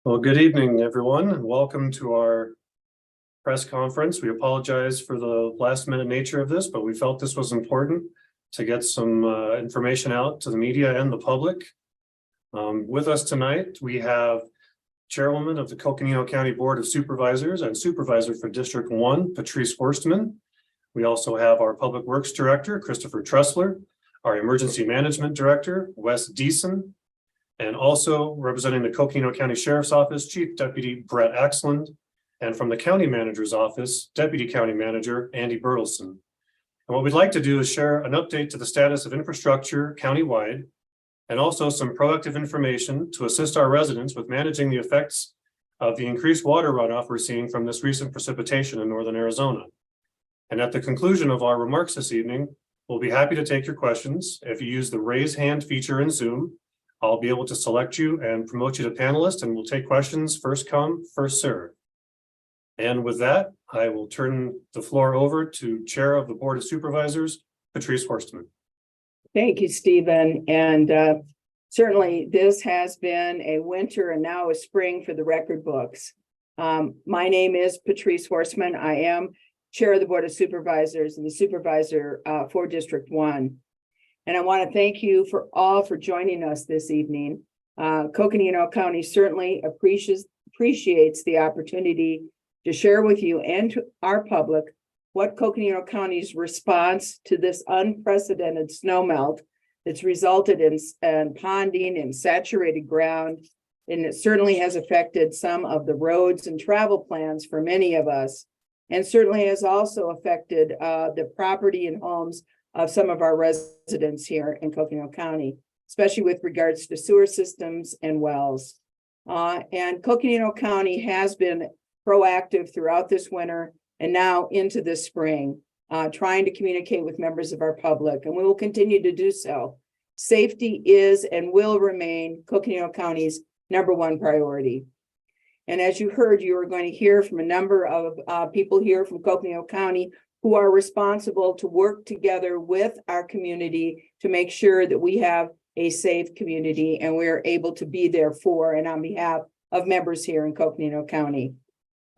Well, good evening, everyone, and welcome to our press conference. We apologize for the last minute nature of this, but we felt this was important to get some information out to the media and the public. With us tonight, we have Chairwoman of the Coconino County Board of Supervisors and Supervisor for District 1, Patrice Horstman. We also have our Public Works Director, Christopher Tressler, our Emergency Management Director, Wes Deason, and also representing the Coconino County Sheriff's Office, Chief Deputy Brett Axland, and from the County Manager's Office, Deputy County Manager Andy Bertelson. And what we'd like to do is share an update to the status of infrastructure countywide, and also some proactive information to assist our residents with managing the effects of the increased water runoff we're seeing from this recent precipitation in northern Arizona. And at the conclusion of our remarks this evening, we'll be happy to take your questions. If you use the raise hand feature in Zoom, I'll be able to select you and promote you to panelist, and we'll take questions first come, first serve. And with that, I will turn the floor over to Chair of the Board of Supervisors, Patrice Horstman. Thank you, Stephen. And certainly this has been a winter and now a spring for the record books. My name is Patrice Horstman. I am Chair of the Board of Supervisors and the Supervisor for District 1. And I want to thank you for joining us this evening. Coconino County certainly appreciates the opportunity to share with you and to our public what Coconino County's response to this unprecedented snowmelt that's resulted in ponding and saturated ground. And it certainly has affected some of the roads and travel plans for many of us, and certainly has also affected the property and homes of some of our residents here in Coconino County, especially with regards to sewer systems and wells. And Coconino County has been proactive throughout this winter and now into this spring, trying to communicate with members of our public, and we will continue to do so. Safety is and will remain Coconino County's #1 priority. And as you heard, you are going to hear from a number of people here from Coconino County who are responsible to work together with our community to make sure that we have a safe community and we're able to be there for and on behalf of members here in Coconino County.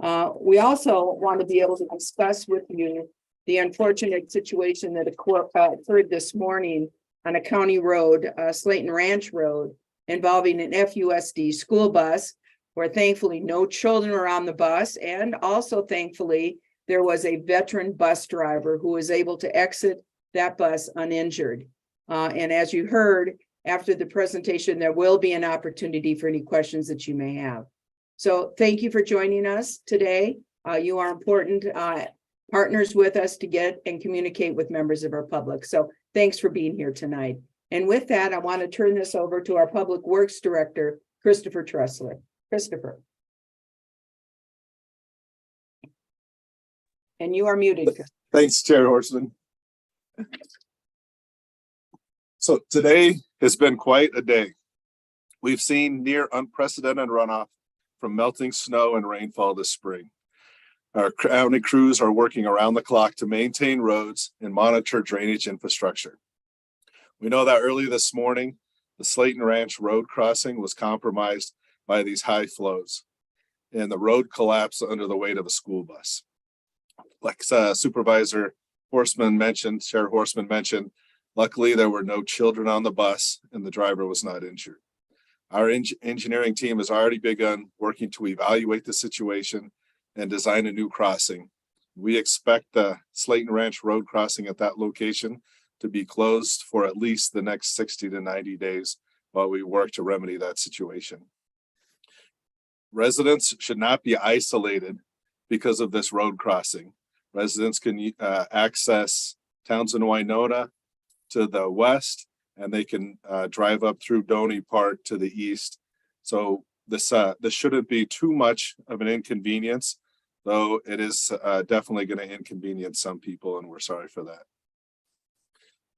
We also want to be able to discuss with you the unfortunate situation that occurred this morning on a county road, Slayton Ranch Road, involving an FUSD school bus, where thankfully no children were on the bus, and also thankfully there was a veteran bus driver who was able to exit that bus uninjured. And as you heard, after the presentation, there will be an opportunity for any questions that you may have. So thank you for joining us today. You are important partners with us to get and communicate with members of our public. So thanks for being here tonight. And with that, I want to turn this over to our Public Works Director, Christopher Tressler. Christopher. And you are muted. Thanks, Chair Horstman. So today has been quite a day. We've seen near unprecedented runoff from melting snow and rainfall this spring. Our county crews are working around the clock to maintain roads and monitor drainage infrastructure. We know that early this morning, the Slayton Ranch road crossing was compromised by these high flows, and the road collapsed under the weight of a school bus. Like Supervisor Horstman mentioned, Chair Horstman mentioned, luckily there were no children on the bus and the driver was not injured. Our engineering team has already begun working to evaluate the situation and design a new crossing. We expect the Slayton Ranch road crossing at that location to be closed for at least the next 60 to 90 days while we work to remedy that situation. Residents should not be isolated because of this road crossing. Residents can access Townsend, Winona to the west, and they can drive up through Doney Park to the east. So this shouldn't be too much of an inconvenience, though it is definitely going to inconvenience some people, and we're sorry for that.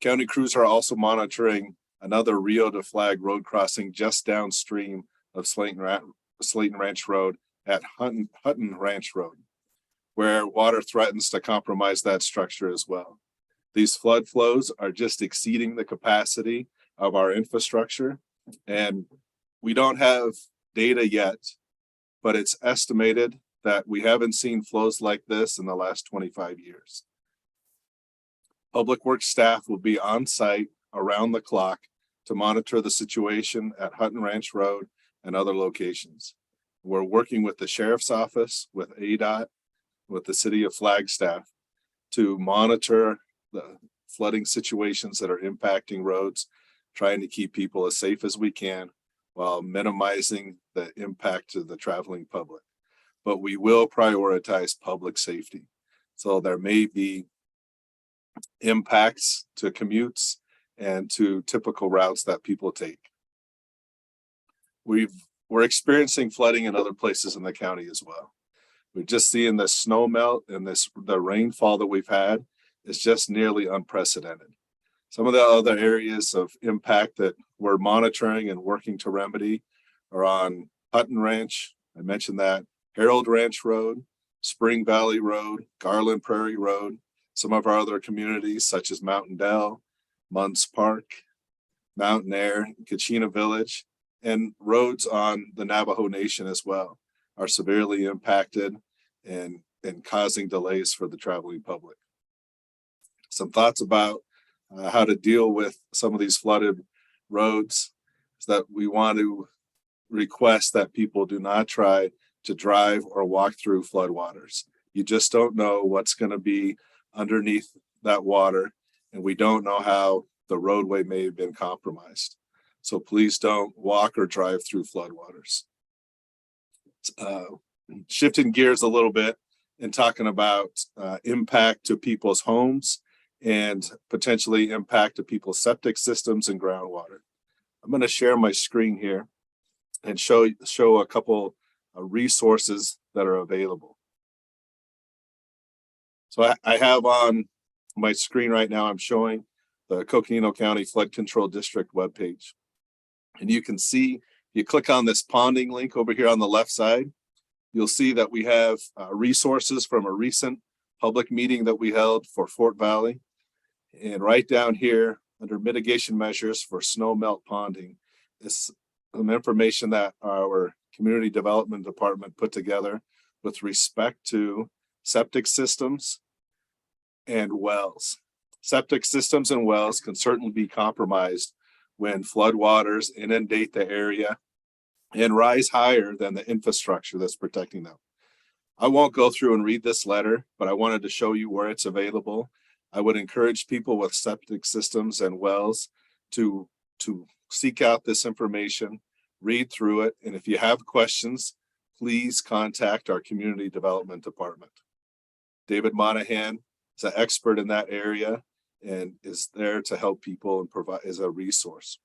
County crews are also monitoring another Rio de Flag road crossing just downstream of Slayton Ranch Road at Hutton Ranch Road, where water threatens to compromise that structure as well. These flood flows are just exceeding the capacity of our infrastructure, and we don't have data yet but it's estimated that we haven't seen flows like this in the last 25 years. Public Works staff will be on site around the clock to monitor the situation at Hutton Ranch Road and other locations. We're working with the Sheriff's Office, with ADOT, with the City of Flagstaff to monitor the flooding situations that are impacting roads, trying to keep people as safe as we can while minimizing the impact to the traveling public. But we will prioritize public safety. So there may be impacts to commutes and to typical routes that people take. We're experiencing flooding in other places in the county as well. We're just seeing the snow melt and the rainfall that we've had is just nearly unprecedented. Some of the other areas of impact that we're monitoring and working to remedy are on Hutton Ranch, I mentioned that, Harold Ranch Road, Spring Valley Road, Garland Prairie Road, some of our other communities such as Mountain Dell, Munns Park, Mountain Air, Kachina Village, and roads on the Navajo Nation as well are severely impacted and causing delays for the traveling public. Some thoughts about how to deal with some of these flooded roads is that we want to request that people do not try to drive or walk through floodwaters. You just don't know what's going to be underneath that water, and we don't know how the roadway may have been compromised. So please don't walk or drive through floodwaters. Shifting gears a little bit and talking about impact to people's homes and potentially impact to people's septic systems and groundwater. I'm going to share my screen here and show a couple of resources that are available. So I have on my screen right now, I'm showing the Coconino County Flood Control District webpage. And you can see, you click on this ponding link over here on the left side, you'll see that we have resources from a recent public meeting that we held for Fort Valley. And right down here under mitigation measures for snow melt ponding is some information that our community development department put together with respect to septic systems and wells. Septic systems and wells can certainly be compromised when floodwaters inundate the area and rise higher than the infrastructure that's protecting them. I won't go through and read this letter, but I wanted to show you where it's available. I would encourage people with septic systems and wells to seek out this information, read through it, and if you have questions, please contact our community development department. David Monahan is an expert in that area and is there to help people and provide as a resource.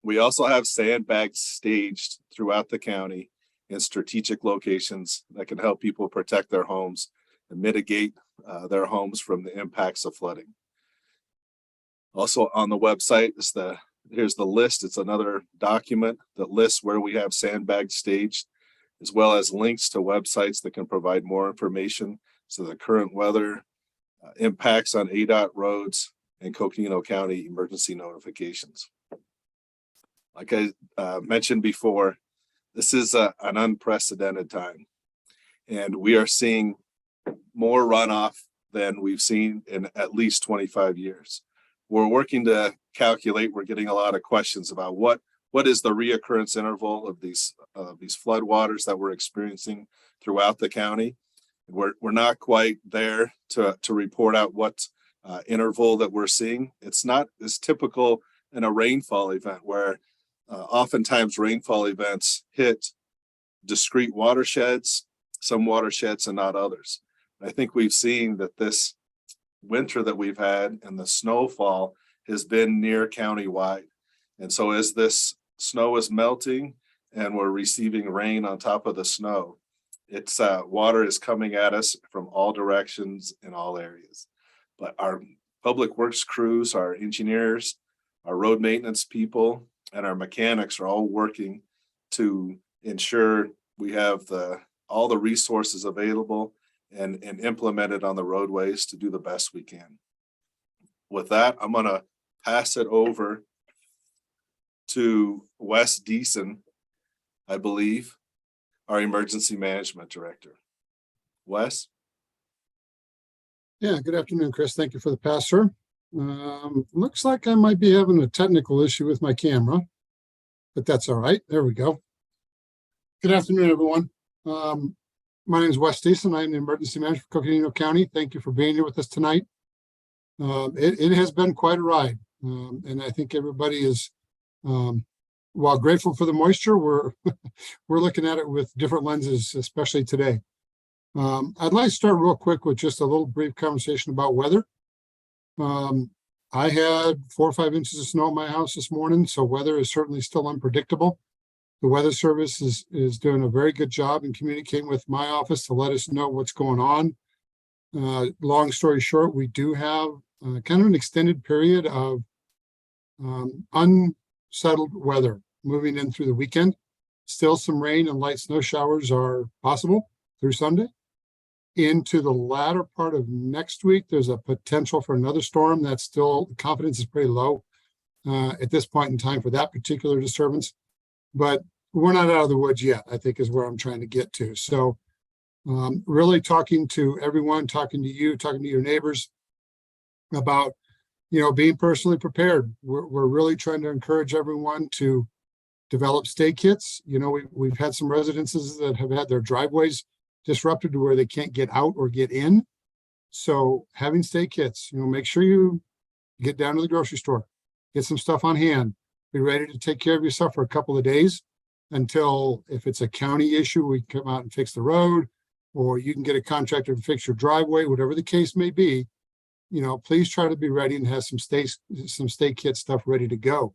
We also have sandbags staged throughout the county in strategic locations that can help people protect their homes and mitigate their homes from the impacts of flooding. Also on the website is here's the list. It's another document that lists where we have sandbags staged, as well as links to websites that can provide more information. So the current weather impacts on ADOT roads and Coconino County emergency notifications. Like I mentioned before, this is an unprecedented time, and we are seeing more runoff than we've seen in at least 25 years. We're working to calculate, we're getting a lot of questions about what is the reoccurrence interval of these flood waters that we're experiencing throughout the county. We're not quite there to report out what interval that we're seeing. It's not as typical in a rainfall event where oftentimes rainfall events hit discrete watersheds, some watersheds and not others. I think we've seen that this winter that we've had and the snowfall has been near countywide. And so as this snow is melting and we're receiving rain on top of the snow, it's water is coming at us from all directions in all areas. But our public works crews, our engineers, our road maintenance people, and our mechanics are all working to ensure we have all the resources available and implemented on the roadways to do the best we can. With that, I'm going to pass it over to Wes Deason I believe, our Emergency Management Director. Wes? Yeah, good afternoon, Chris. Thank you for the pass, sir. Looks like I might be having a technical issue with my camera, but that's all right. There we go. Good afternoon, everyone. My name is Wes Steeson. I'm the Emergency Manager for Coconino County. Thank you for being here with us tonight. It has been quite a ride, and I think everybody is, while grateful for the moisture, we're looking at it with different lenses, especially today. I'd like to start real quick with just a little brief conversation about weather. I had 4 or 5 inches of snow at my house this morning, so weather is certainly still unpredictable. The Weather Service is doing a very good job in communicating with my office to let us know what's going on. Long story short, we do have kind of an extended period of unsettled weather moving in through the weekend. Still some rain and light snow showers are possible through Sunday. Into the latter part of next week, there's a potential for another storm. That's still, the confidence is pretty low at this point in time for that particular disturbance. But we're not out of the woods yet, I think is where I'm trying to get to. So really talking to everyone, talking to you, talking to your neighbors about, being personally prepared. We're really trying to encourage everyone to develop stay kits. We've had some residences that have had their driveways disrupted to where they can't get out or get in. So having stay kits, make sure you get down to the grocery store, get some stuff on hand, be ready to take care of yourself for a couple of days until, if it's a county issue, we come out and fix the road, or you can get a contractor to fix your driveway, whatever the case may be. Please try to be ready and have some stay kit stuff ready to go.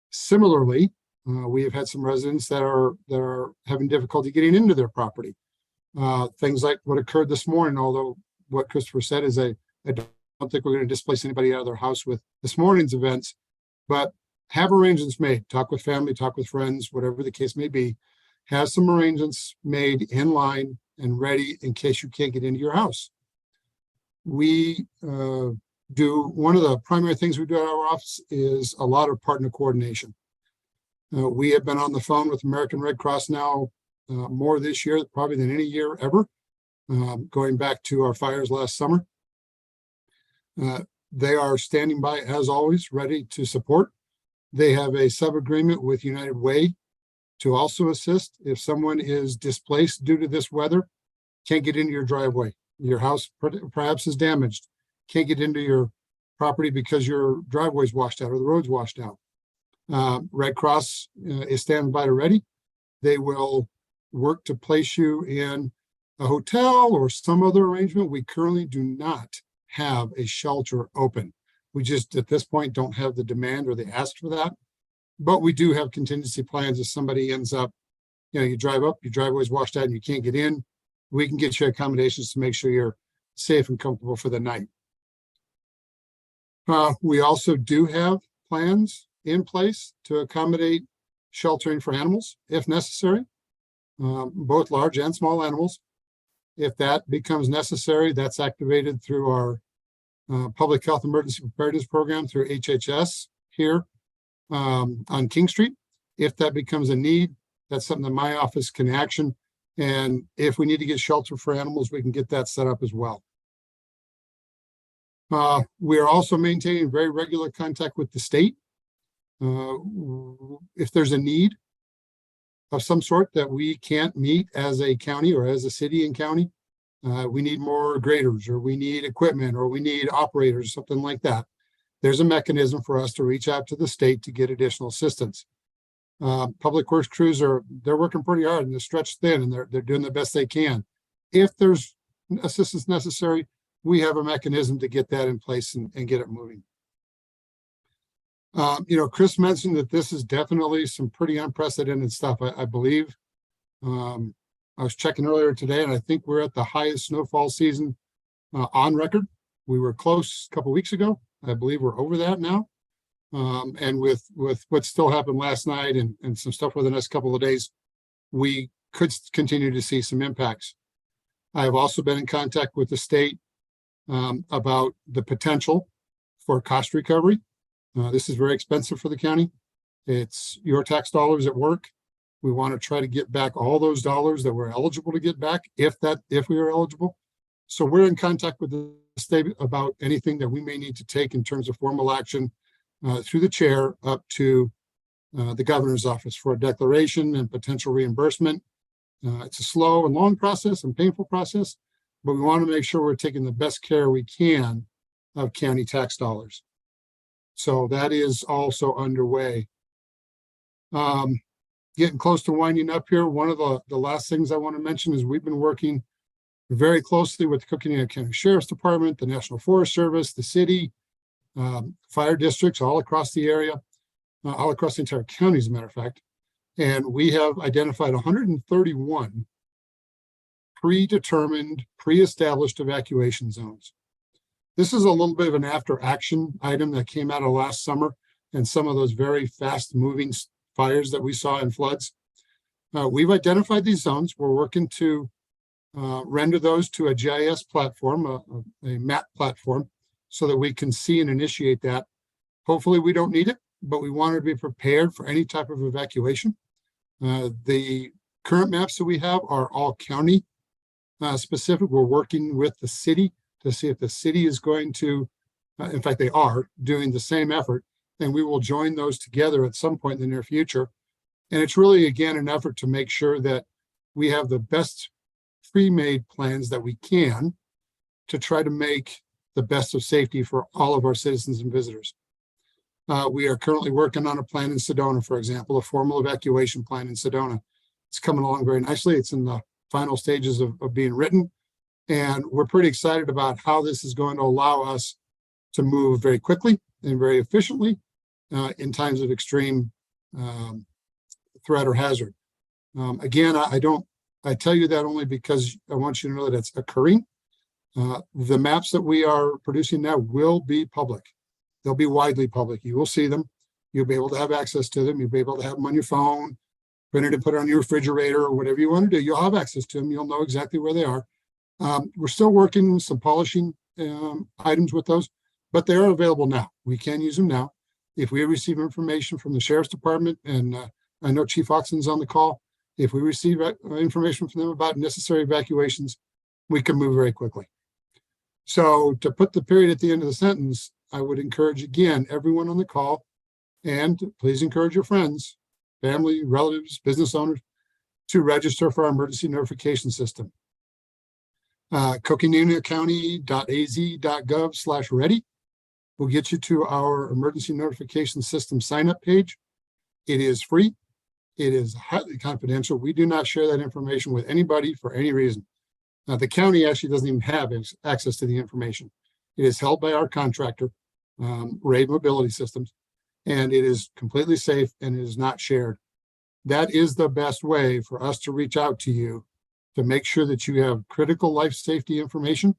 Similarly, we have had some residents that are having difficulty getting into their property. Things like what occurred this morning, although what Christopher said is I don't think we're going to displace anybody out of their house with this morning's events, but have arrangements made. Talk with family, talk with friends, whatever the case may be. Have some arrangements made in line and ready in case you can't get into your house. We do, one of the primary things we do at our office is a lot of partner coordination. We have been on the phone with American Red Cross now more this year probably than any year ever, going back to our fires last summer. They are standing by, as always, ready to support. They have a sub-agreement with United Way to also assist if someone is displaced due to this weather, can't get into your driveway, your house perhaps is damaged, can't get into your property because your driveway's washed out or the road's washed out. Red Cross is standing by to ready. They will work to place you in a hotel or some other arrangement. We currently do not have a shelter open. We just, at this point, don't have the demand or the ask for that. But we do have contingency plans if somebody ends up, you drive up, your driveway's washed out and you can't get in. We can get you accommodations to make sure you're safe and comfortable for the night. We also do have plans in place to accommodate sheltering for animals if necessary, both large and small animals. If that becomes necessary, that's activated through our Public Health Emergency Preparedness Program through HHS here on King Street. If that becomes a need, that's something that my office can action. And if we need to get shelter for animals, we can get that set up as well. We are also maintaining very regular contact with the state. If there's a need of some sort that we can't meet as a county or as a city and county, we need more graders or we need equipment or we need operators, something like that. There's a mechanism for us to reach out to the state to get additional assistance. Public Works crews they're working pretty hard and they're stretched thin and they're doing the best they can. If there's assistance necessary, we have a mechanism to get that in place and get it moving. Chris mentioned that this is definitely some pretty unprecedented stuff. I believe I was checking earlier today, and I think we're at the highest snowfall season on record. We were close a couple weeks ago. I believe we're over that now. And with what still happened last night and some stuff for the next couple of days, we could continue to see some impacts. I have also been in contact with the state about the potential for cost recovery. This is very expensive for the county. It's your tax dollars at work. We want to try to get back all those dollars that we're eligible to get back, if we are eligible. So we're in contact with the state about anything that we may need to take in terms of formal action through the chair up to the governor's office for a declaration and potential reimbursement. It's a slow and long process and painful process, but we want to make sure we're taking the best care we can of county tax dollars. So that is also underway. Getting close to winding up here. One of the last things I want to mention is we've been working very closely with the Coconino County Sheriff's Department, the National Forest Service, the city, fire districts all across the area, all across the entire county, as a matter of fact. And we have identified 131 predetermined, pre-established evacuation zones. This is a little bit of an after action item that came out of last summer and some of those very fast moving fires that we saw in floods. We've identified these zones. We're working to render those to a GIS platform, a map platform, so that we can see and initiate that. Hopefully we don't need it, but we want to be prepared for any type of evacuation. The current maps that we have are all county specific. We're working with the city to see if the city is going to, in fact, they are doing the same effort, and we will join those together at some point in the near future. And it's really, again, an effort to make sure that we have the best pre-made plans that we can to try to make the best of safety for all of our citizens and visitors. We are currently working on a plan in Sedona, for example, a formal evacuation plan in Sedona. It's coming along very nicely. It's in the final stages of being written. And we're pretty excited about how this is going to allow us to move very quickly and very efficiently in times of extreme threat or hazard. Again, I tell you that only because I want you to know that it's occurring. The maps that we are producing now will be public. They'll be widely public. You will see them. You'll be able to have access to them. You'll be able to have them on your phone, printed and put it on your refrigerator or whatever you want to do. You'll have access to them. You'll know exactly where they are. We're still working some polishing items with those, but they are available now. We can use them now. If we receive information from the Sheriff's Department, and I know Chief Oxen's on the call, if we receive information from them about necessary evacuations, we can move very quickly. So to put the period at the end of the sentence, I would encourage, again, everyone on the call, and please encourage your friends, family, relatives, business owners, to register for our emergency notification system. CoconinoCounty.az.gov/ready will get you to our emergency notification system sign-up page. It is free. It is highly confidential. We do not share that information with anybody for any reason. The county actually doesn't even have access to the information. It is held by our contractor, Raid Mobility Systems, and it is completely safe and it is not shared. That is the best way for us to reach out to you to make sure that you have critical life safety information.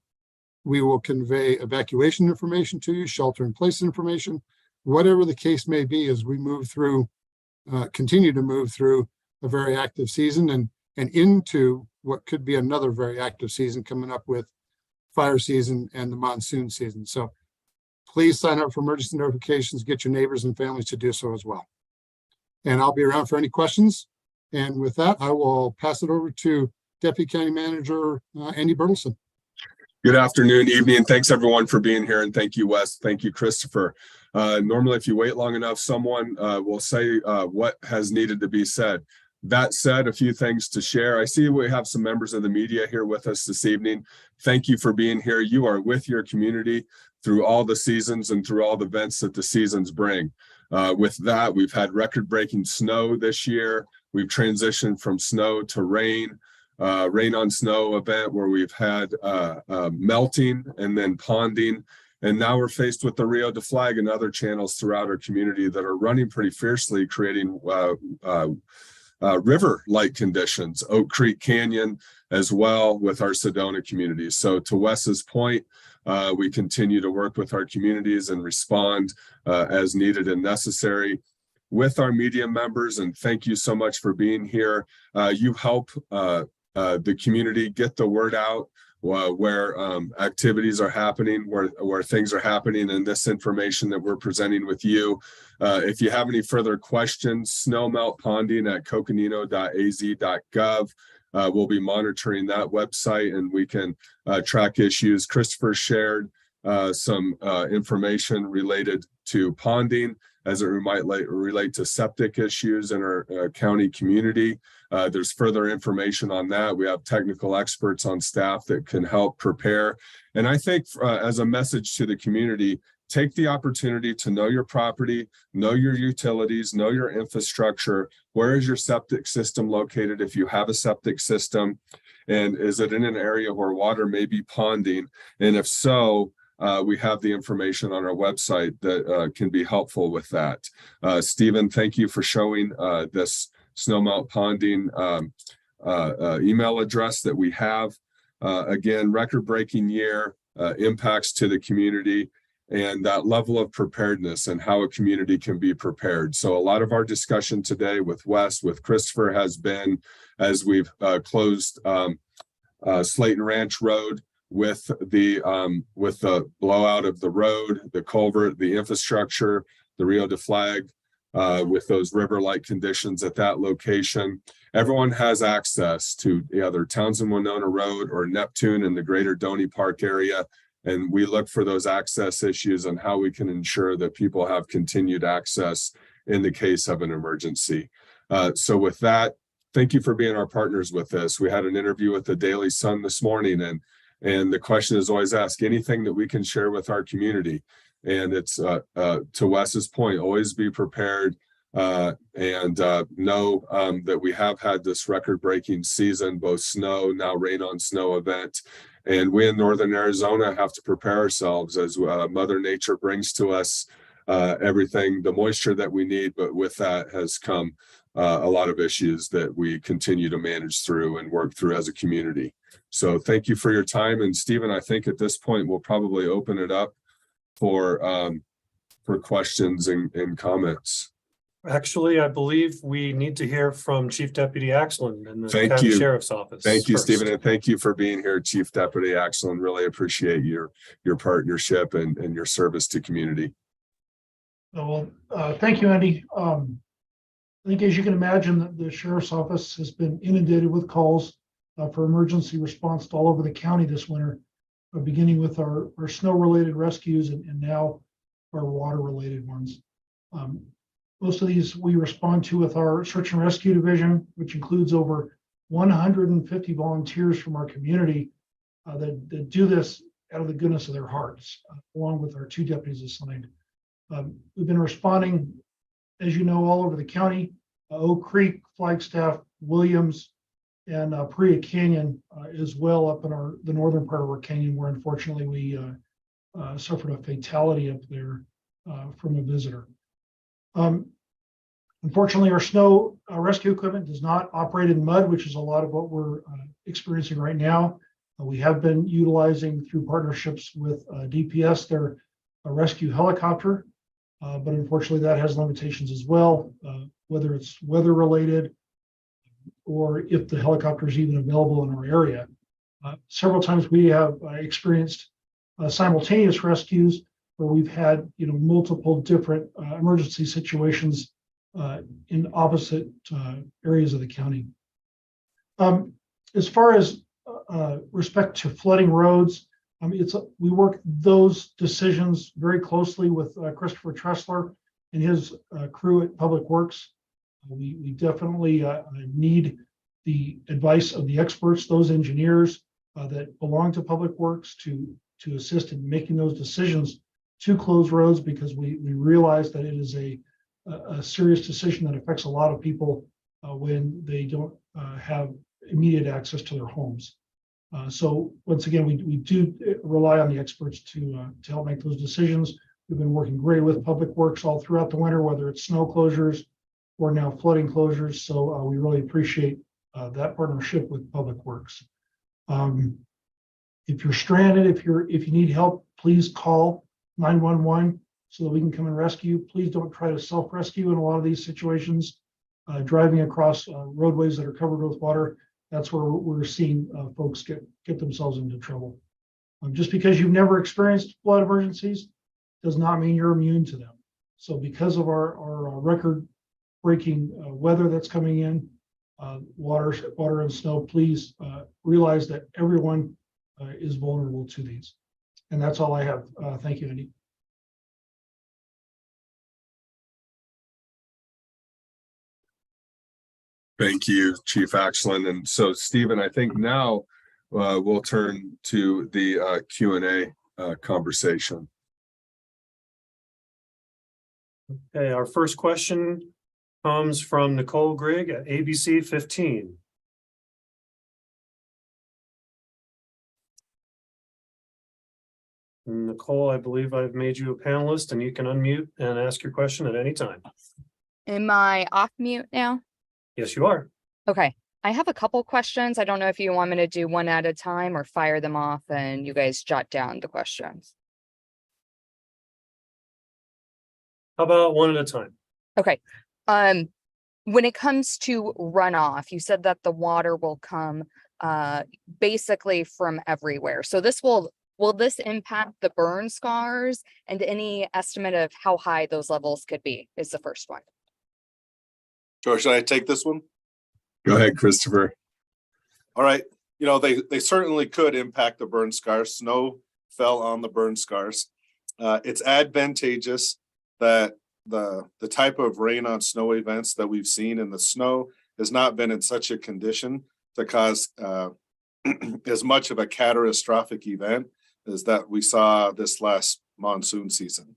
We will convey evacuation information to you, shelter in place information, whatever the case may be as we move through, continue to move through a very active season and into what could be another very active season coming up with fire season and the monsoon season. So please sign up for emergency notifications, get your neighbors and families to do so as well. And I'll be around for any questions. And with that, I will pass it over to Deputy County Manager Andy Bertelson. Good afternoon, evening. Thanks everyone for being here. And thank you, Wes. Thank you, Christopher. Normally, if you wait long enough, someone will say what has needed to be said. That said, a few things to share. I see we have some members of the media here with us this evening. Thank you for being here. You are with your community through all the seasons and through all the events that the seasons bring. With that, we've had record-breaking snow this year. We've transitioned from snow to rain. Rain on snow event where we've had melting and then ponding. And now we're faced with the Rio de Flag and other channels throughout our community that are running pretty fiercely, creating river-like conditions, Oak Creek Canyon as well with our Sedona communities. So to Wes's point, we continue to work with our communities and respond as needed and necessary with our media members. And thank you so much for being here. You help the community get the word out where activities are happening, where things are happening, and this information that we're presenting with you. If you have any further questions, snowmelt ponding at coconino.az.gov. We'll be monitoring that website, and we can track issues. Christopher shared some information related to ponding as it might relate to septic issues in our county community. There's further information on that. We have technical experts on staff that can help prepare. And I think as a message to the community, take the opportunity to know your property, know your utilities, know your infrastructure. Where is your septic system located if you have a septic system? And is it in an area where water may be ponding? And if so, we have the information on our website that can be helpful with that. Stephen, thank you for showing this snowmelt ponding email address that we have. Again, record-breaking year, impacts to the community, and that level of preparedness and how a community can be prepared. So a lot of our discussion today with Wes, with Christopher, has been as we've closed Slayton Ranch Road with the blowout of the road, the culvert, the infrastructure, the Rio de Flag, with those river-like conditions at that location. Everyone has access to either Townsend-Winona Road or Neptune in the greater Donny Park area. And we look for those access issues and how we can ensure that people have continued access in the case of an emergency. So with that, thank you for being our partners with this. We had an interview with the Daily Sun this morning, and the question is always asked, anything that we can share with our community. And it's to Wes's point, always be prepared and know that we have had this record-breaking season, both snow, now rain on snow event. And we in Northern Arizona have to prepare ourselves as Mother Nature brings to us everything, the moisture that we need. But with that has come a lot of issues that we continue to manage through and work through as a community. So thank you for your time. And Stephen, I think at this point, we'll probably open it up for questions and comments. Actually, I believe we need to hear from Chief Deputy Axland in the Thank County you. Sheriff's Office. Thank you, first. Stephen, and thank you for being here, Chief Deputy Axland. Really appreciate your partnership and your service to community. Well, thank you, Andy. I think, as you can imagine, the Sheriff's Office has been inundated with calls for emergency response all over the county this winter, beginning with our snow-related rescues and now our water-related ones. Most of these we respond to with our search and rescue division, which includes over 150 volunteers from our community that do this out of the goodness of their hearts, along with our 2 deputies assigned. We've been responding, as you know, all over the county, Oak Creek, Flagstaff, Williams, and Paria Canyon as well up in the northern part of our canyon, where unfortunately we suffered a fatality up there from a visitor. Unfortunately, our snow rescue equipment does not operate in mud, which is a lot of what we're experiencing right now. We have been utilizing, through partnerships with DPS, their rescue helicopter, but unfortunately that has limitations as well, whether it's weather related or if the helicopter is even available in our area. Several times we have experienced simultaneous rescues where we've had multiple different emergency situations in opposite areas of the county. As far as respect to flooding roads, we work those decisions very closely with Christopher Tressler and his crew at Public Works. We definitely need the advice of the experts, those engineers that belong to Public Works, to assist in making those decisions to close roads, because we realize that it is a serious decision that affects a lot of people when they don't have immediate access to their homes. So once again, we do rely on the experts to help make those decisions. We've been working great with Public Works all throughout the winter, whether it's snow closures or now flooding closures. So we really appreciate that partnership with Public Works. If you're stranded, if you need help, please call 911 so that we can come and rescue. Please don't try to self-rescue in a lot of these situations. Driving across roadways that are covered with water that's where we're seeing folks get themselves into trouble. Just because you've never experienced flood emergencies does not mean you're immune to them. So because of our record-breaking weather that's coming in, water and snow, please realize that everyone is vulnerable to these. And that's all I have. Thank you, Andy. Thank you, Chief Axland. And so, Stephen, I think now we'll turn to the Q&A conversation. Okay, our first question comes from Nicole Grigg at ABC 15. Nicole, I believe I've made you a panelist and you can unmute and ask your question at any time. Am I off mute now? Yes, you are. Okay. I have a couple questions. I don't know if you want me to do one at a time or fire them off and you guys jot down the questions. How about one at a time? Okay. When it comes to runoff, you said that the water will come basically from everywhere. So will this impact the burn scars, and any estimate of how high those levels could be is the first one. Or should I take this one? Go ahead, Christopher. All right. You know, they certainly could impact the burn scars. Snow fell on the burn scars. It's advantageous that the type of rain on snow events that we've seen in the snow has not been in such a condition to cause as much of a catastrophic event as that we saw this last monsoon season.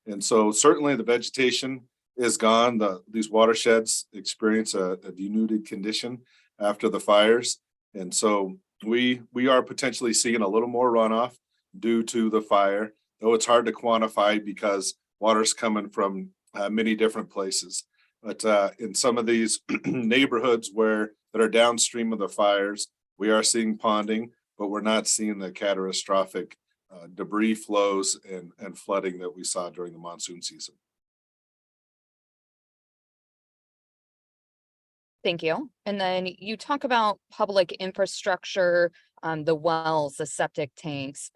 And so certainly the vegetation is gone. These watersheds experience a denuded condition after the fires. And so we are potentially seeing a little more runoff due to the fire, though it's hard to quantify because water's coming from many different places. But in some of these neighborhoods that are downstream of the fires, we are seeing ponding, but we're not seeing the catastrophic debris flows and flooding that we saw during the monsoon season. Thank you. And then you talk about public infrastructure, the wells, the septic tanks.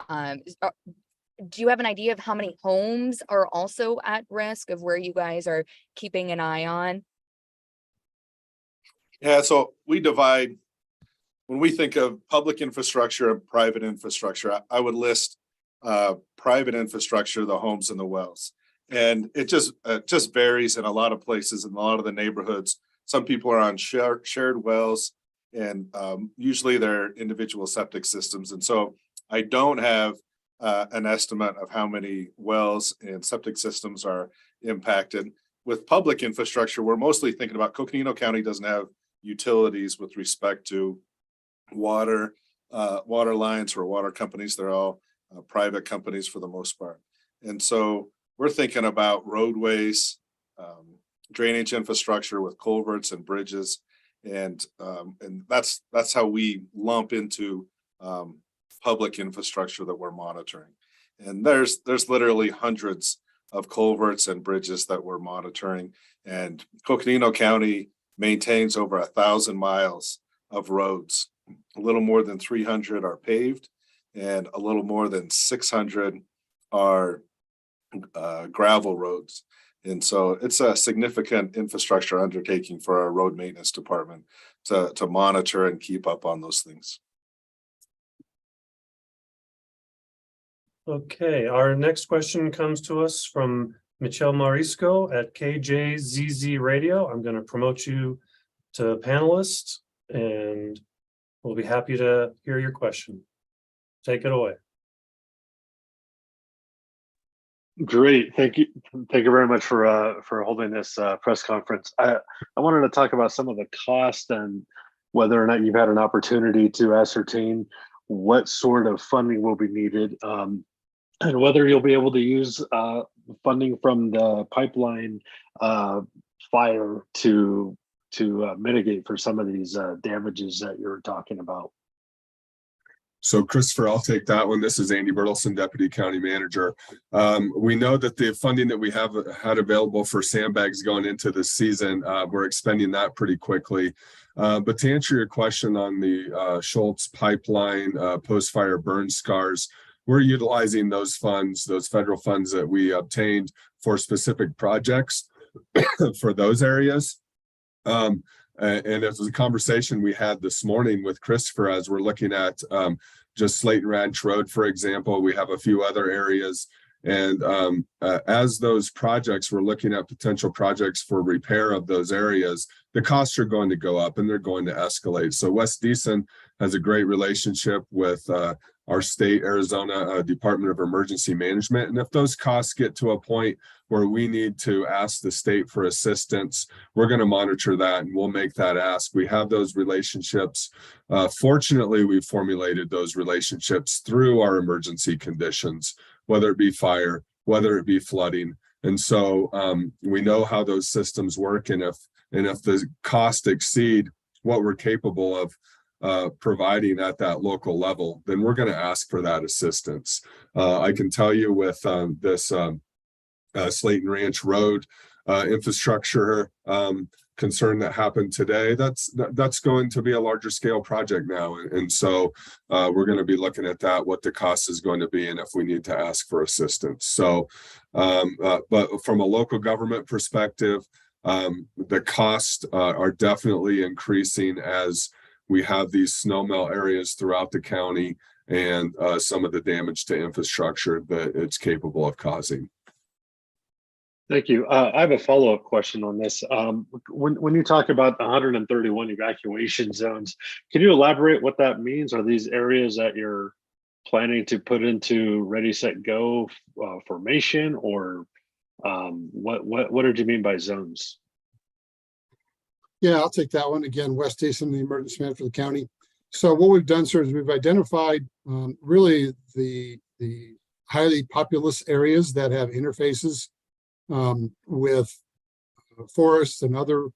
Do you have an idea of how many homes are also at risk of where you guys are keeping an eye on? Yeah, so we divide, when we think of public infrastructure and private infrastructure, I would list private infrastructure, the homes and the wells. And it just varies in a lot of places in a lot of the neighborhoods. Some people are on shared wells, and usually they're individual septic systems. And so I don't have an estimate of how many wells and septic systems are impacted. With public infrastructure, we're mostly thinking about Coconino County doesn't have utilities with respect to water lines or water companies. They're all private companies for the most part. And so we're thinking about roadways, drainage infrastructure with culverts and bridges. And that's how we lump into public infrastructure that we're monitoring. And there's literally hundreds of culverts and bridges that we're monitoring. And Coconino County maintains over 1,000 miles of roads. A little more than 300 are paved, and a little more than 600 are gravel roads. And so it's a significant infrastructure undertaking for our road maintenance department to monitor and keep up on those things. Okay, our next question comes to us from Michelle Marisco at KJZZ Radio. I'm going to promote you to panelist and we'll be happy to hear your question. Take it away. Great. Thank you. Thank you very much for holding this press conference. I wanted to talk about some of the cost and whether or not you've had an opportunity to ascertain what sort of funding will be needed, and whether you'll be able to use funding from the pipeline fire to mitigate for some of these damages that you're talking about. So Christopher, I'll take that one. This is Andy Bertelson, Deputy County Manager. We know that the funding that we have had available for sandbags going into this season, we're expending that pretty quickly. But to answer your question on the Schultz pipeline, post-fire burn scars, we're utilizing those funds, those federal funds that we obtained for specific projects for those areas. And it was a conversation we had this morning with Christopher as we're looking at just Slayton Ranch Road, for example. We have a few other areas. And as those projects, we're looking at potential projects for repair of those areas, the costs are going to go up and they're going to escalate. So Wes Deason has a great relationship with our state, Arizona Department of Emergency Management. And if those costs get to a point where we need to ask the state for assistance, we're going to monitor that and we'll make that ask. We have those relationships. Fortunately, we've formulated those relationships through our emergency conditions, whether it be fire, whether it be flooding. And so we know how those systems work. And if the costs exceed what we're capable of providing at that local level, then we're going to ask for that assistance. I can tell you with this Slayton Ranch Road infrastructure concern that happened today, that's going to be a larger scale project now. And so we're going to be looking at that, what the cost is going to be, and if we need to ask for assistance. So, but from a local government perspective, the costs are definitely increasing as we have these snow melt areas throughout the county and some of the damage to infrastructure that it's capable of causing. Thank you. I have a follow-up question on this. When you talk about 131 evacuation zones, can you elaborate what that means? Are these areas that you're planning to put into Ready, Set, Go formation, or what did you mean by zones? Yeah, I'll take that one. Again, Wes Deason, the emergency manager for the county. So what we've done, sir, is we've identified really the highly populous areas that have interfaces with forests and other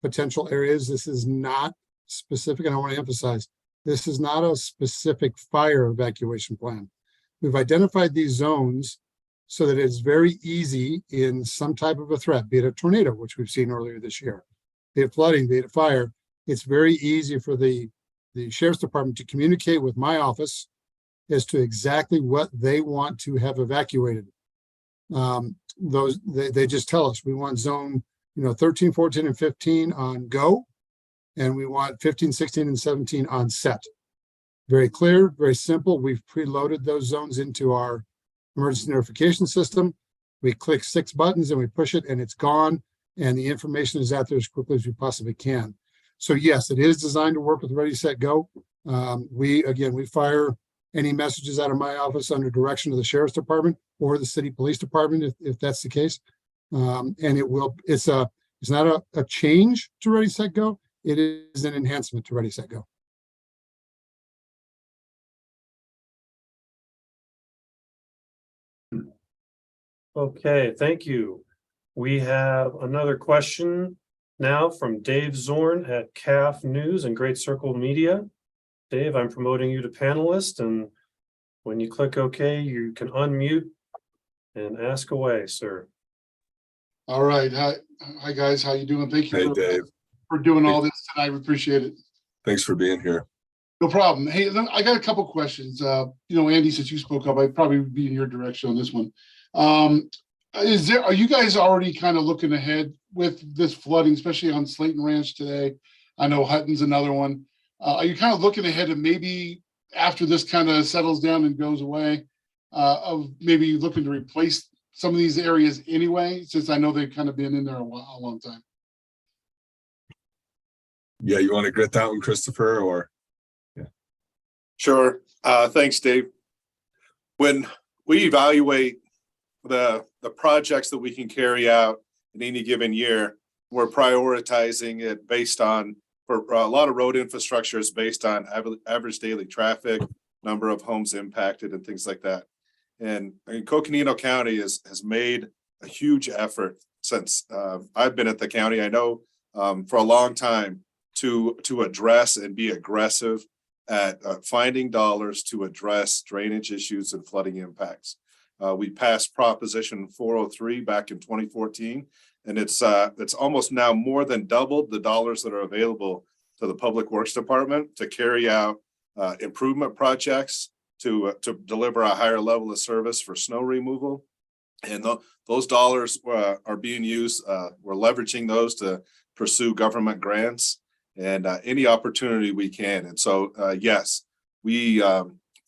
potential areas. This is not specific, and I want to emphasize, this is not a specific fire evacuation plan. We've identified these zones so that it's very easy in some type of a threat, be it a tornado, which we've seen earlier this year, be it flooding, be it fire. It's very easy for the sheriff's department to communicate with my office as to exactly what they want to have evacuated. They just tell us we want zone 13, 14, and 15 on go, and we want 15, 16, and 17 on set. Very clear, very simple. We've preloaded those zones into our emergency notification system. We click 6 buttons and we push it and it's gone, and the information is out there as quickly as we possibly can. So yes, it is designed to work with Ready, Set, Go. We fire any messages out of my office under direction of the sheriff's department or the city police department, if that's the case. And it's not a change to Ready, Set, Go. It is an enhancement to Ready, Set, Go. Okay, thank you. We have another question now from Dave Zorn at CAF News and Great Circle Media. Dave, I'm promoting you to panelist, and when you click OK, you can unmute and ask away, sir. All right. Hi guys. How you doing? Thank you Dave. for doing all this tonight. We appreciate it. Thanks for being here. No problem. Hey, I got a couple questions. Andy, since you spoke up, I'd probably be in your direction on this one. Are you guys already kind of looking ahead with this flooding, especially on Slayton Ranch today? I know Hutton's another one. Are you kind of looking ahead and maybe after this kind of settles down and goes away, of maybe looking to replace some of these areas anyway, since I know they've kind of been in there a long time? Yeah, you want to grit that one, Christopher, or? Yeah. Sure. Thanks, Dave. When we evaluate the projects that we can carry out in any given year, we're prioritizing it based on, for a lot of road infrastructure is based on average daily traffic, number of homes impacted, and things like that. And Coconino County has made a huge effort since I've been at the county. I know for a long time to address and be aggressive at finding dollars to address drainage issues and flooding impacts. We passed Proposition 403 back in 2014, and it's almost now more than doubled the dollars that are available to the Public Works Department to carry out improvement projects to deliver a higher level of service for snow removal. And those dollars are being used. We're leveraging those to pursue government grants and any opportunity we can. And so, yes, we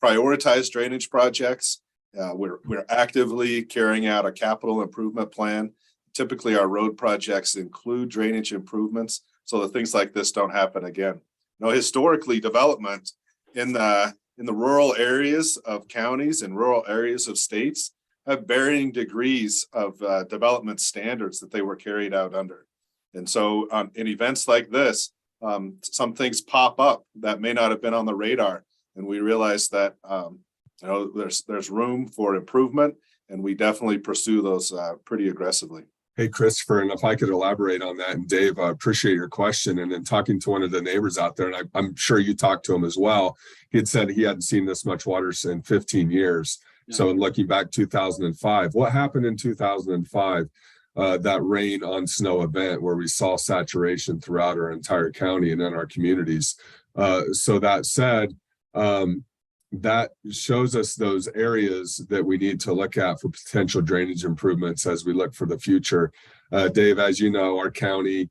prioritize drainage projects. We're actively carrying out a capital improvement plan. Typically, our road projects include drainage improvements so that things like this don't happen again. Historically, development in the rural areas of counties and rural areas of states have varying degrees of development standards that they were carried out under. And so in events like this, some things pop up that may not have been on the radar. And we realize that there's room for improvement, and we definitely pursue those pretty aggressively. Hey, Christopher, and if I could elaborate on that, and Dave, I appreciate your question. And then talking to one of the neighbors out there, and I'm sure you talked to him as well, he had said he hadn't seen this much water in 15 years. Yeah. So in looking back 2005, what happened in 2005? That rain on snow event where we saw saturation throughout our entire county and in our communities. So that said, that shows us those areas that we need to look at for potential drainage improvements as we look for the future. Dave, as you know, our county,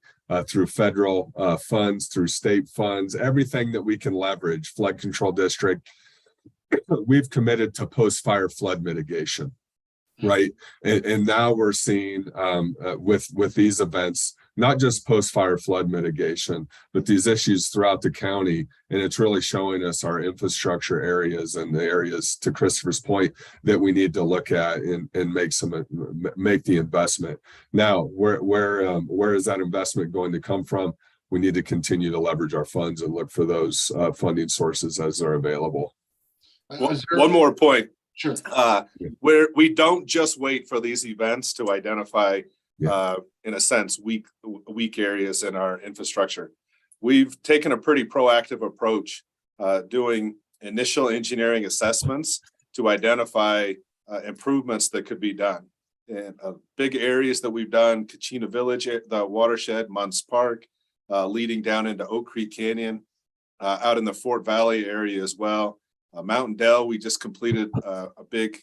through federal funds, through state funds, everything that we can leverage, flood control district, we've committed to post-fire flood mitigation. Right. And now we're seeing with these events, not just post-fire flood mitigation, but these issues throughout the county. And it's really showing us our infrastructure areas and the areas, to Christopher's point, that we need to look at and make the investment. Now, where is that investment going to come from? We need to continue to leverage our funds and look for those funding sources as they're available. One more point. Sure. Where we don't just wait for these events to identify, in a sense, weak areas in our infrastructure. We've taken a pretty proactive approach, doing initial engineering assessments to identify improvements that could be done. And big areas that we've done: Kachina Village, the watershed, Munns Park, leading down into Oak Creek Canyon, out in the Fort Valley area as well. Mountain Dell, we just completed a big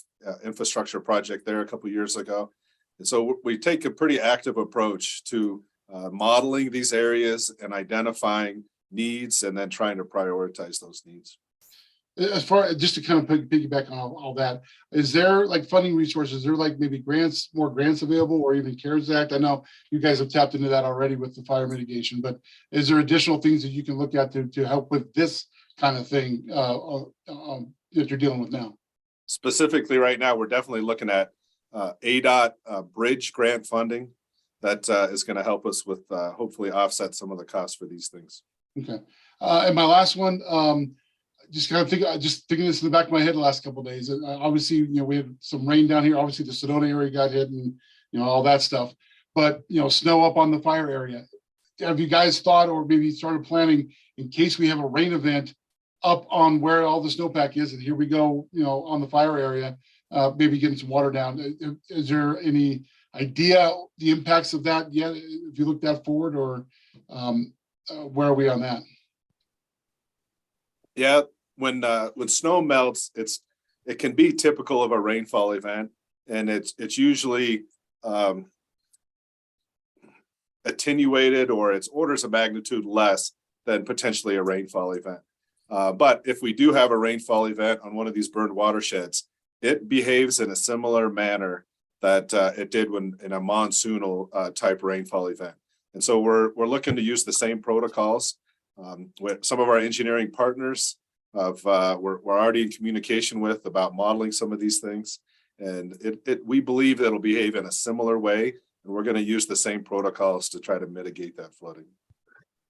infrastructure project there a couple of years ago. And so we take a pretty active approach to modeling these areas and identifying needs and then trying to prioritize those needs. As far just to kind of piggyback on all that, is there like funding resources? Is there like maybe more grants available, or even CARES Act? I know you guys have tapped into that already with the fire mitigation, but is there additional things that you can look at to help with this kind of thing that you're dealing with now? Specifically right now, we're definitely looking at ADOT bridge grant funding that is going to help us with hopefully offset some of the costs for these things. Okay. And my last one, just thinking this in the back of my head the last couple of days. Obviously, we had some rain down here. Obviously, the Sedona area got hit and, all that stuff. But, snow up on the fire area. Have you guys thought or maybe started planning in case we have a rain event up on where all the snowpack is, and here we go, on the fire area, maybe getting some water down? Is there any idea the impacts of that yet? If you look that forward, or where are we on that? Yeah, when snow melts, it can be typical of a rainfall event, and it's usually attenuated, or it's orders of magnitude less than potentially a rainfall event. But if we do have a rainfall event on one of these burned watersheds, it behaves in a similar manner that it did when in a monsoonal type rainfall event. And so we're looking to use the same protocols with some of our engineering partners. We're already in communication with about modeling some of these things, and we believe that it'll behave in a similar way, and we're going to use the same protocols to try to mitigate that flooding.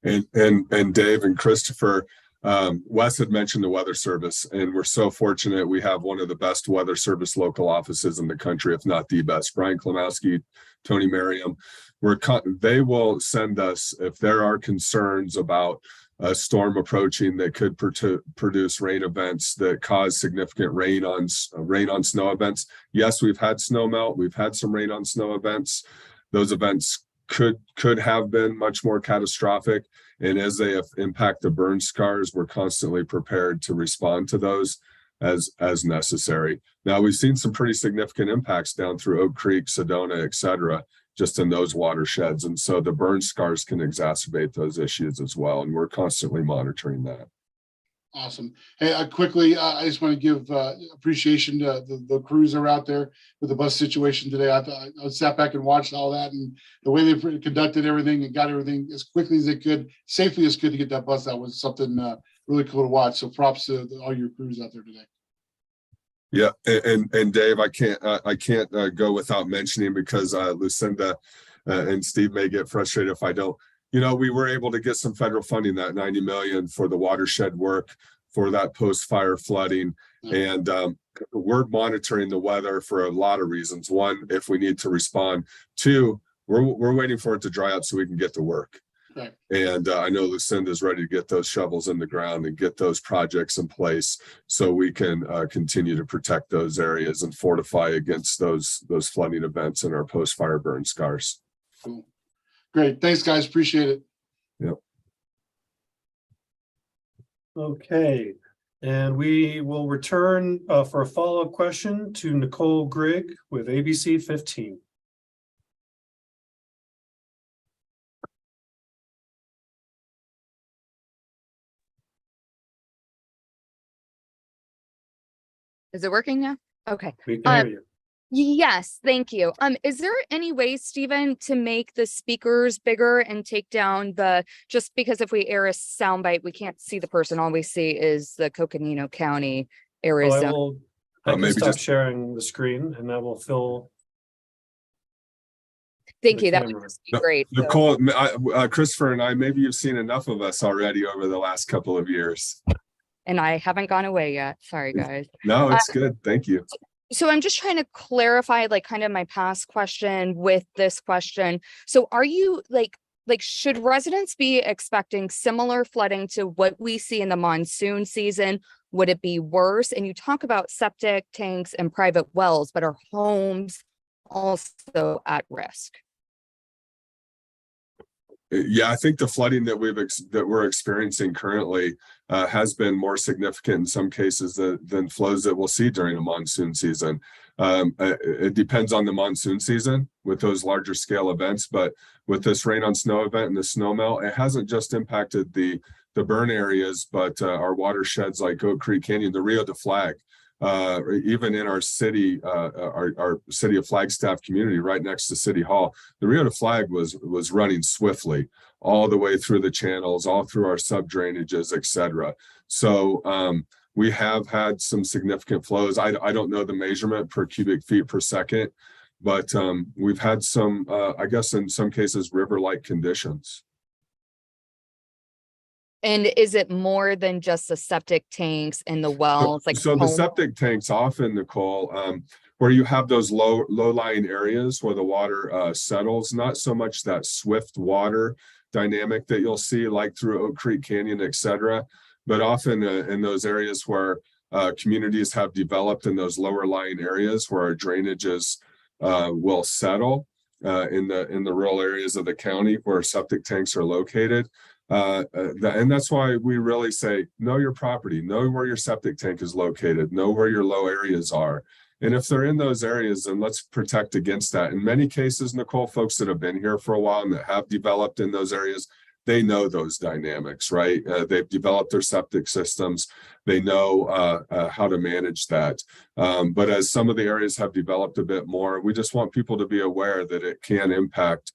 And Dave and Christopher, Wes had mentioned the Weather Service, and we're so fortunate we have one of the best Weather Service local offices in the country, if not the best. Brian Klimowski, Tony Merriam. They will send us, if there are concerns about a storm approaching that could produce rain events that cause significant rain on snow events. Yes, we've had snow melt, we've had some rain on snow events. Those events could have been much more catastrophic, and as they impact the burn scars, we're constantly prepared to respond to those as necessary. Now, we've seen some pretty significant impacts down through Oak Creek, Sedona, et cetera, just in those watersheds. And so the burn scars can exacerbate those issues as well. And we're constantly monitoring that. Awesome. Hey, quickly, I just want to give appreciation to the crews that are out there with the bus situation today. I sat back and watched all that, and the way they conducted everything and got everything as quickly as they could, safely as good to get that bus out was something really cool to watch. So props to all your crews out there today. Yeah, and Dave, I can't go without mentioning, because Lucinda and Steve may get frustrated if I don't. You know, we were able to get some federal funding, that 90 million for the watershed work for that post-fire flooding. And we're monitoring the weather for a lot of reasons. One, if we need to respond. Two, we're waiting for it to dry out so we can get to work. Right. And I know Lucinda's ready to get those shovels in the ground and get those projects in place so we can continue to protect those areas and fortify against those flooding events and our post-fire burn scars. Cool. Great. Thanks, guys. Appreciate it. Yep. Okay, and we will return for a follow-up question to Nicole Grigg with ABC 15. Is it working now? Okay. We can hear you. Yes, thank you. Is there any way, Stephen, to make the speakers bigger and take down just because if we air a soundbite, we can't see the person. All we see is the Coconino County area zone. I can maybe stop just sharing the screen and that will fill. Thank the you. That camera. would just be great. So- Nicole, Christopher and I, maybe you've seen enough of us already over the last couple of years. And I haven't gone away yet. Sorry, guys. No, it's good. Thank you. So I'm just trying to clarify like kind of my past question with this question. So are you like should residents be expecting similar flooding to what we see in the monsoon season? Would it be worse? And you talk about septic tanks and private wells, but are homes also at risk? Yeah, I think the flooding that we're experiencing currently has been more significant in some cases than flows that we'll see during a monsoon season. It depends on the monsoon season with those larger scale events, but with this rain on snow event and the snow melt, it hasn't just impacted the burn areas, but our watersheds like Oak Creek Canyon, the Rio de Flag. Even in our city, our city of Flagstaff community, right next to City Hall, the Rio de Flag was running swiftly all the way through the channels, all through our sub drainages, et cetera. So we have had some significant flows. I don't know the measurement per cubic feet per second, but we've had some, I guess in some cases, river-like conditions. And is it more than just the septic tanks and the wells? So the septic tanks often, Nicole, where you have those low-lying areas where the water settles, not so much that swift water dynamic that you'll see like through Oak Creek Canyon, et cetera, but often in those areas where communities have developed in those lower lying areas where our drainages will settle in the rural areas of the county where septic tanks are located. And that's why we really say, know your property, know where your septic tank is located, know where your low areas are. And if they're in those areas, then let's protect against that. In many cases, Nicole, folks that have been here for a while and that have developed in those areas, they know those dynamics, right? They've developed their septic systems. They know how to manage that. But as some of the areas have developed a bit more, we just want people to be aware that it can impact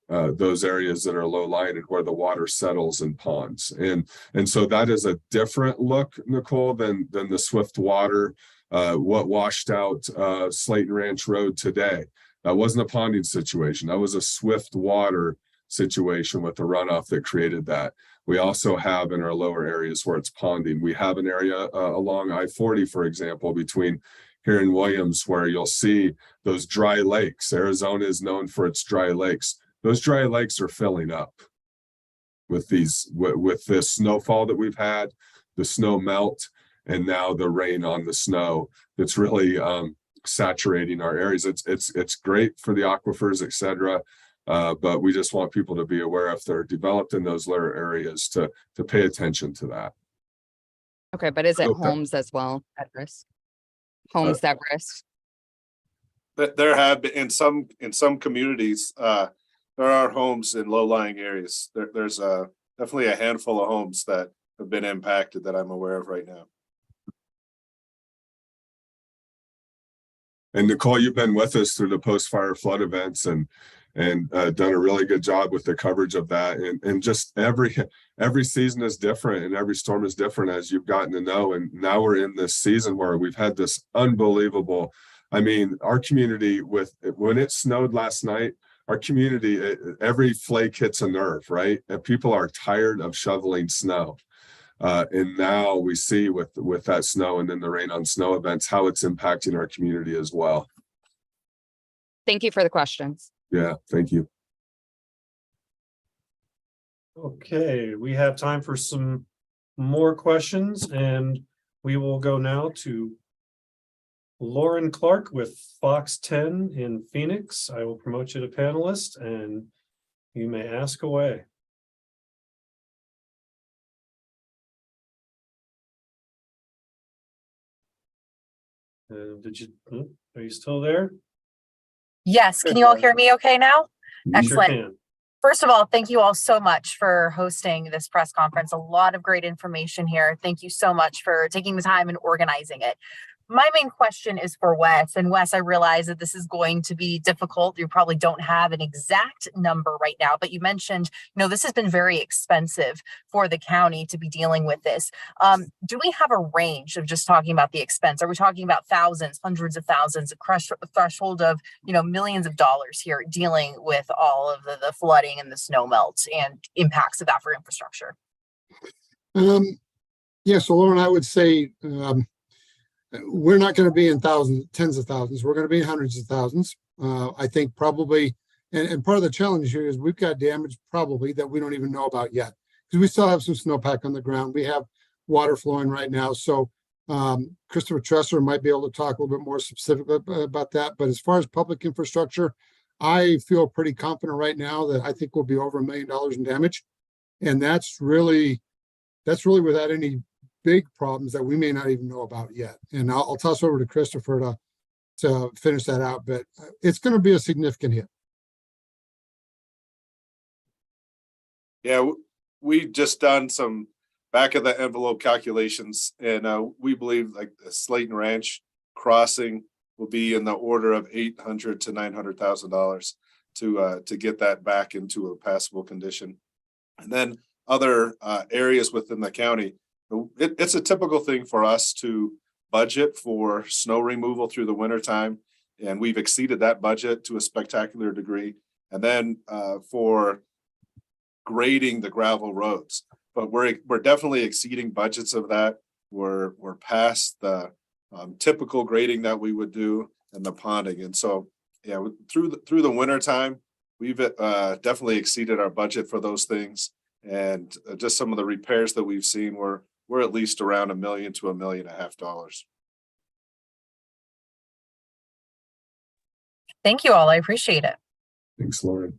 those areas that are low lying and where the water settles in ponds. And so that is a different look, Nicole, than the swift water, what washed out Slayton Ranch Road today. That wasn't a ponding situation. That was a swift water situation with the runoff that created that. We also have in our lower areas where it's ponding. We have an area along I-40, for example, between here in Williams, where you'll see those dry lakes. Arizona is known for its dry lakes. Those dry lakes are filling up. with this snowfall that we've had, the snow melt, and now the rain on the snow that's really saturating our areas. It's great for the aquifers, etc. But we just want people to be aware if they're developed in those lower areas to pay attention to that. Okay, but is it Okay. homes as well at risk? Homes that risk? But there have been in some communities, there are homes in low-lying areas. There's definitely a handful of homes that have been impacted that I'm aware of right now. And Nicole, you've been with us through the post-fire flood events and done a really good job with the coverage of that. And just every season is different and every storm is different, as you've gotten to know. And now we're in this season where we've had this unbelievable, I mean, our community when it snowed last night, our community, every flake hits a nerve, right? And people are tired of shoveling snow. And now we see with that snow and then the rain on snow events, how it's impacting our community as well. Thank you for the questions. Yeah, thank you. Okay, we have time for some more questions, and we will go now to Lauren Clark with Fox 10 in Phoenix. I will promote you to panelist and you may ask away. Are you still there? Yes, can you all hear me okay now? You sure Excellent. can. First of all, thank you all so much for hosting this press conference. A lot of great information here. Thank you so much for taking the time and organizing it. My main question is for Wes. And Wes, I realize that this is going to be difficult. You probably don't have an exact number right now, but you mentioned, this has been very expensive for the county to be dealing with this. Do we have a range of just talking about the expense? Are we talking about thousands, hundreds of thousands, a threshold of, millions of dollars here dealing with all of the flooding and the snow melt and impacts of that for infrastructure? Yeah, so Lauren, I would say, we're not going to be in thousands, tens of thousands. We're going to be in hundreds of thousands. I think probably, and part of the challenge here is we've got damage probably that we don't even know about yet because we still have some snowpack on the ground. We have water flowing right now. So Christopher Tresser might be able to talk a little bit more specifically about that. But as far as public infrastructure, I feel pretty confident right now that I think we'll be over $1 million in damage. And that's really without any big problems that we may not even know about yet. And I'll toss over to Christopher to finish that out, but it's going to be a significant hit. Yeah, we've just done some back of the envelope calculations, and we believe like the Slayton Ranch crossing will be in the order of $800,000 to $900,000 to get that back into a passable condition. And then other areas within the county. It's a typical thing for us to budget for snow removal through the winter time, and we've exceeded that budget to a spectacular degree. And then for grading the gravel roads, but we're definitely exceeding budgets of that. We're past the typical grading that we would do and the ponding, and so yeah, through the winter time, we've definitely exceeded our budget for those things. And just some of the repairs that we've seen, we're at least around $1 million to $1.5 million. Thank you all. I appreciate it. Thanks, Lauren.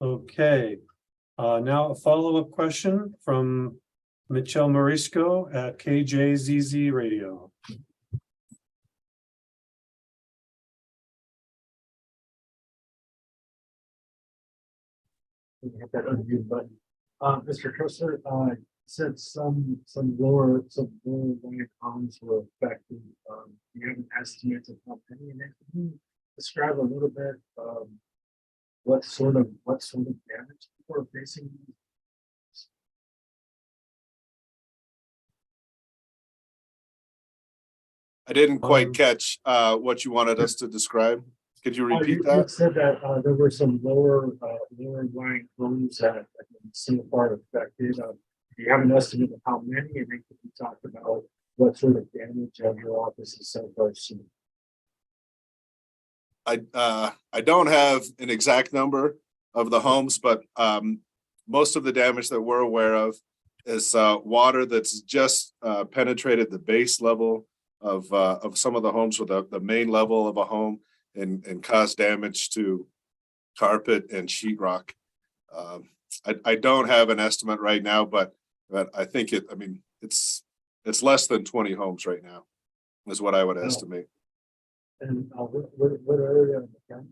Okay, now a follow-up question from Michelle Morisco at KJZZ Radio. Hit that unmute button. Mr. Trusser, said some lower lying ponds were affected. Do you have an estimate of how many? And then can you describe a little bit what sort of damage people are facing? I didn't quite catch what you wanted us to describe. Could you repeat that? You said that there were some lower lying homes that some part affected. Do you have an estimate of how many? And then can you talk about what sort of damage your office has so far seen? I don't have an exact number of the homes, but most of the damage that we're aware of is water that's just penetrated the base level of some of the homes, with the main level of a home, and caused damage to carpet and sheetrock. I don't have an estimate right now, but I think it's less than 20 homes right now, is what I would estimate. And what area of the county?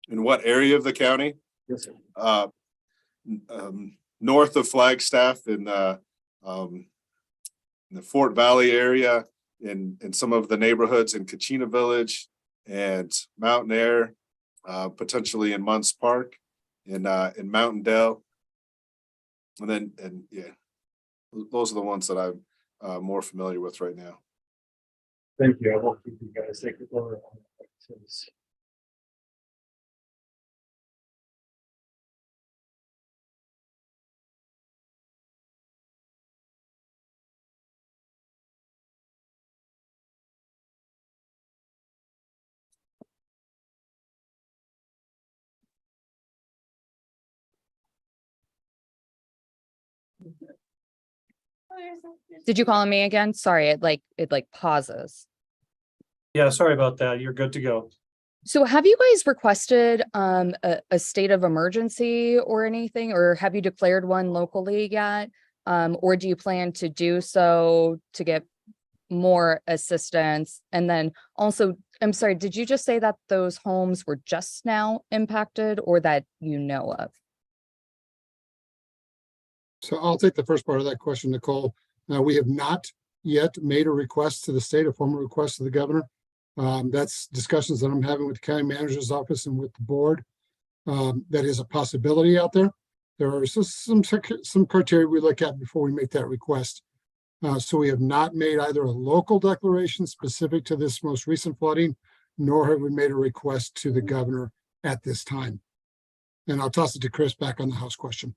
In what area of the county? Yes, sir. North of Flagstaff, in the Fort Valley area, in some of the neighborhoods in Kachina Village and Mountain Air, potentially in Munns Park, in Mountain Dale. And yeah, those are the ones that I'm more familiar with right now. Thank you. I won't keep you guys. Thank you for this. Did you call me again? Sorry, it pauses. Yeah, sorry about that. You're good to go. So have you guys requested a state of emergency or anything, or have you declared one locally yet? Or do you plan to do so to get more assistance? And then also, I'm sorry, did you just say that those homes were just now impacted, or that you know of? So I'll take the first part of that question, Nicole. We have not yet made a request to the state, a formal request to the governor. That's discussions that I'm having with the county manager's office and with the board. That is a possibility out there. There are some criteria we look at before we make that request. So we have not made either a local declaration specific to this most recent flooding, nor have we made a request to the governor at this time. And I'll toss it to Chris back on the House question.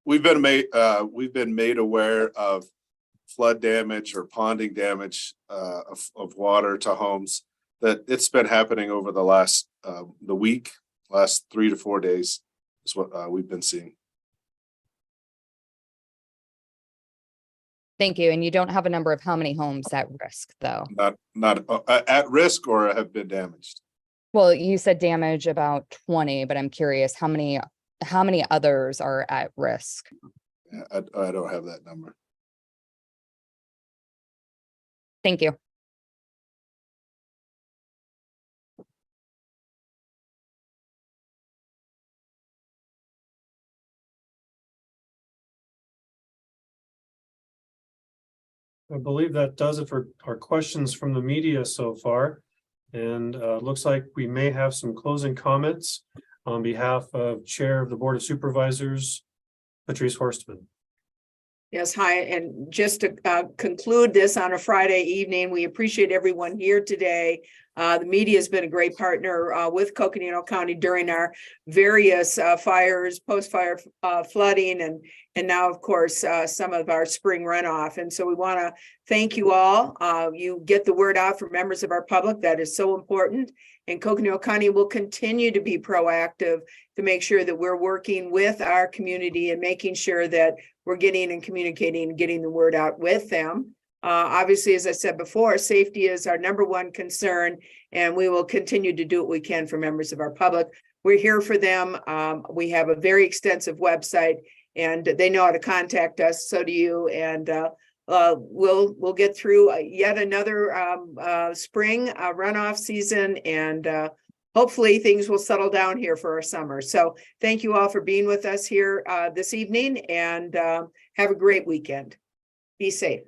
We've been made aware of flood damage or ponding damage of water to homes, that it's been happening over the last 3 to 4 days is what we've been seeing. Thank you. And you don't have a number of how many homes at risk, though? Not at risk or have been damaged. Well, you said damage about 20, but I'm curious how many others are at risk? Yeah, I don't have that number. Thank you. I believe that does it for our questions from the media so far. And looks like we may have some closing comments on behalf of Chair of the Board of Supervisors, Patrice Horstman. Yes, hi, and just to conclude this on a Friday evening, we appreciate everyone here today. The media has been a great partner with Coconino County during our various fires, post-fire flooding, and now, of course, some of our spring runoff. And so we want to thank you all. You get the word out for members of our public. That is so important. And Coconino County will continue to be proactive to make sure that we're working with our community and making sure that we're getting and communicating and getting the word out with them. Obviously, as I said before, safety is our number one concern, and we will continue to do what we can for members of our public. We're here for them. We have a very extensive website, and they know how to contact us. So do you. And we'll get through yet another spring runoff season, and hopefully things will settle down here for our summer. So thank you all for being with us here this evening, and have a great weekend. Be safe.